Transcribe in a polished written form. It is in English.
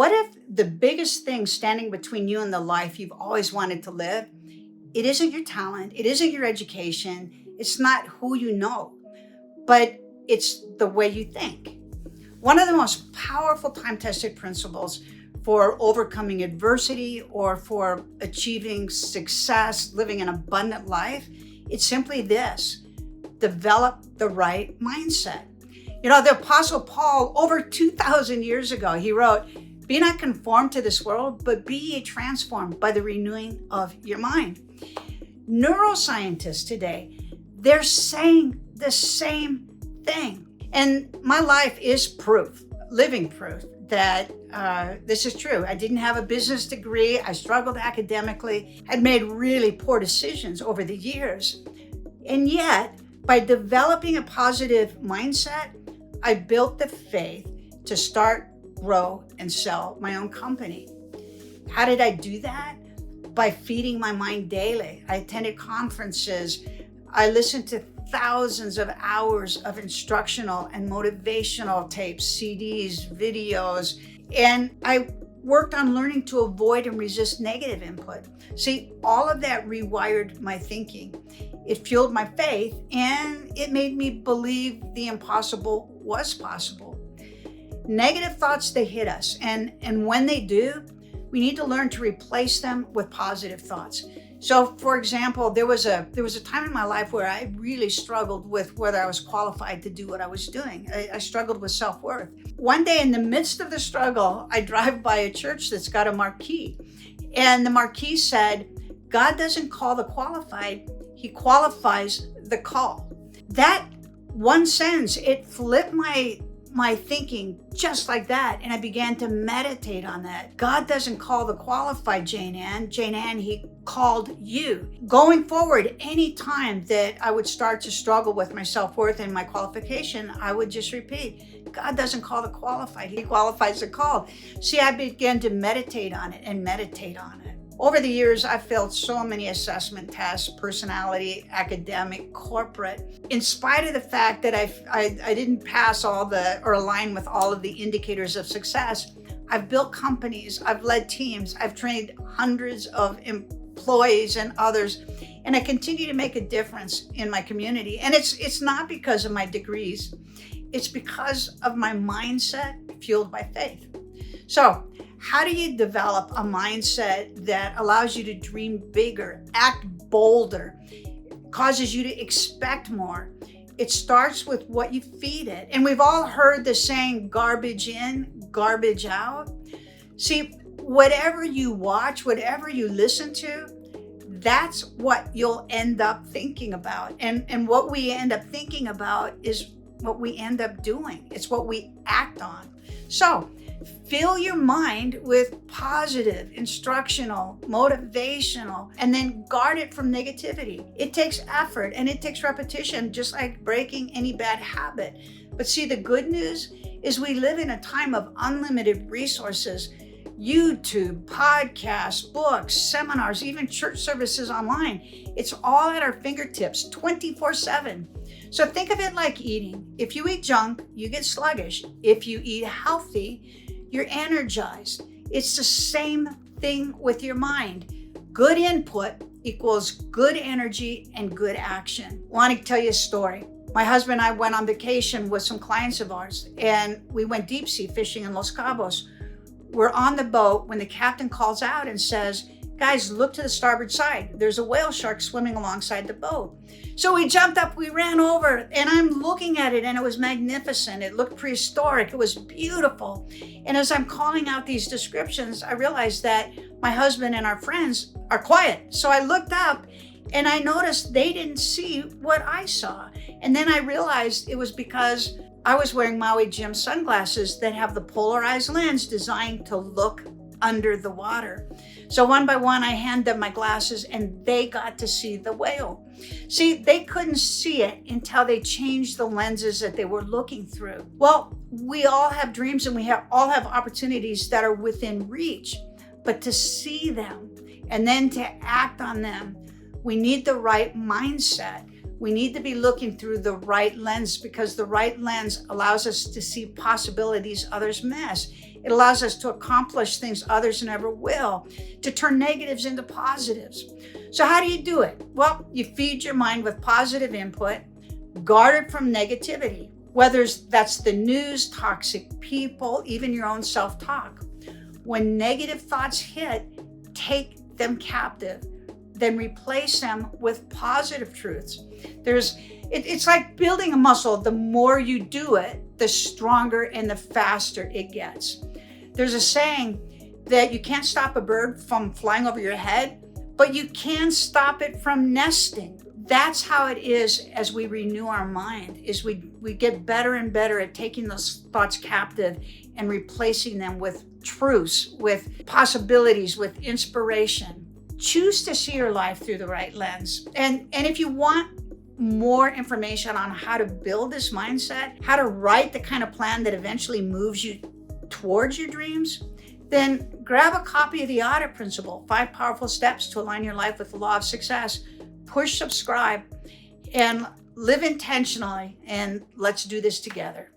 What if the biggest thing standing between you and the life you've always wanted to live, it isn't your talent, it isn't your education, it's not who you know, but it's the way you think. One of the most powerful time-tested principles for overcoming adversity or for achieving success, living an abundant life, it's simply this: develop the right mindset. The Apostle Paul, over 2,000 years ago, he wrote, "Be not conformed to this world, but be ye transformed by the renewing of your mind." Neuroscientists today, they're saying the same thing. And my life is proof, living proof, that this is true. I didn't have a business degree. I struggled academically. I'd made really poor decisions over the years. And yet, by developing a positive mindset, I built the faith to start, grow, and sell my own company. How did I do that? By feeding my mind daily. I attended conferences. I listened to thousands of hours of instructional and motivational tapes, CDs, videos, and I worked on learning to avoid and resist negative input. See, all of that rewired my thinking. It fueled my faith, and it made me believe the impossible was possible. Negative thoughts, they hit us, and when they do, we need to learn to replace them with positive thoughts. So, for example, there was a time in my life where I really struggled with whether I was qualified to do what I was doing. I struggled with self-worth. One day in the midst of the struggle, I drive by a church that's got a marquee, and the marquee said, "God doesn't call the qualified, He qualifies the call." That one sentence, it flipped my thinking just like that. And I began to meditate on that. God doesn't call the qualified, Jane Ann. Jane Ann, He called you. Going forward, any time that I would start to struggle with my self-worth and my qualification, I would just repeat, God doesn't call the qualified, He qualifies the called. See, I began to meditate on it and meditate on it. Over the years, I've failed so many assessment tests, personality, academic, corporate. In spite of the fact that I didn't pass or align with all of the indicators of success, I've built companies, I've led teams, I've trained hundreds of employees and others, and I continue to make a difference in my community. And it's not because of my degrees, it's because of my mindset fueled by faith. So, how do you develop a mindset that allows you to dream bigger, act bolder, causes you to expect more? It starts with what you feed it. And we've all heard the saying, garbage in, garbage out. See, whatever you watch, whatever you listen to, that's what you'll end up thinking about. And what we end up thinking about is what we end up doing. It's what we act on. So, fill your mind with positive, instructional, motivational, and then guard it from negativity. It takes effort and it takes repetition, just like breaking any bad habit. But see, the good news is we live in a time of unlimited resources. YouTube, podcasts, books, seminars, even church services online. It's all at our fingertips 24/7. So think of it like eating. If you eat junk, you get sluggish. If you eat healthy, you're energized. It's the same thing with your mind. Good input equals good energy and good action. I want to tell you a story. My husband and I went on vacation with some clients of ours, and we went deep sea fishing in Los Cabos. We're on the boat when the captain calls out and says, "Guys, look to the starboard side. There's a whale shark swimming alongside the boat." So we jumped up, we ran over, and I'm looking at it, and it was magnificent. It looked prehistoric. It was beautiful. And as I'm calling out these descriptions, I realized that my husband and our friends are quiet. So I looked up, and I noticed they didn't see what I saw. And then I realized it was because I was wearing Maui Jim sunglasses that have the polarized lens designed to look under the water. So one by one, I handed them my glasses, and they got to see the whale. See, they couldn't see it until they changed the lenses that they were looking through. Well, we all have dreams, and we all have opportunities that are within reach, but to see them and then to act on them, we need the right mindset. We need to be looking through the right lens, because the right lens allows us to see possibilities others miss. It allows us to accomplish things others never will, to turn negatives into positives. So how do you do it? Well, you feed your mind with positive input, guard it from negativity, whether that's the news, toxic people, even your own self-talk. When negative thoughts hit, take them captive, then replace them with positive truths. It's like building a muscle. The more you do it, the stronger and the faster it gets. There's a saying that you can't stop a bird from flying over your head, but you can stop it from nesting. That's how it is as we renew our mind, is we get better and better at taking those thoughts captive and replacing them with truths, with possibilities, with inspiration. Choose to see your life through the right lens. And if you want more information on how to build this mindset, how to write the kind of plan that eventually moves you towards your dreams, then grab a copy of The Audit Principle, 5 Powerful Steps to Align Your Life with the Law of Success. Push subscribe and live intentionally, and let's do this together.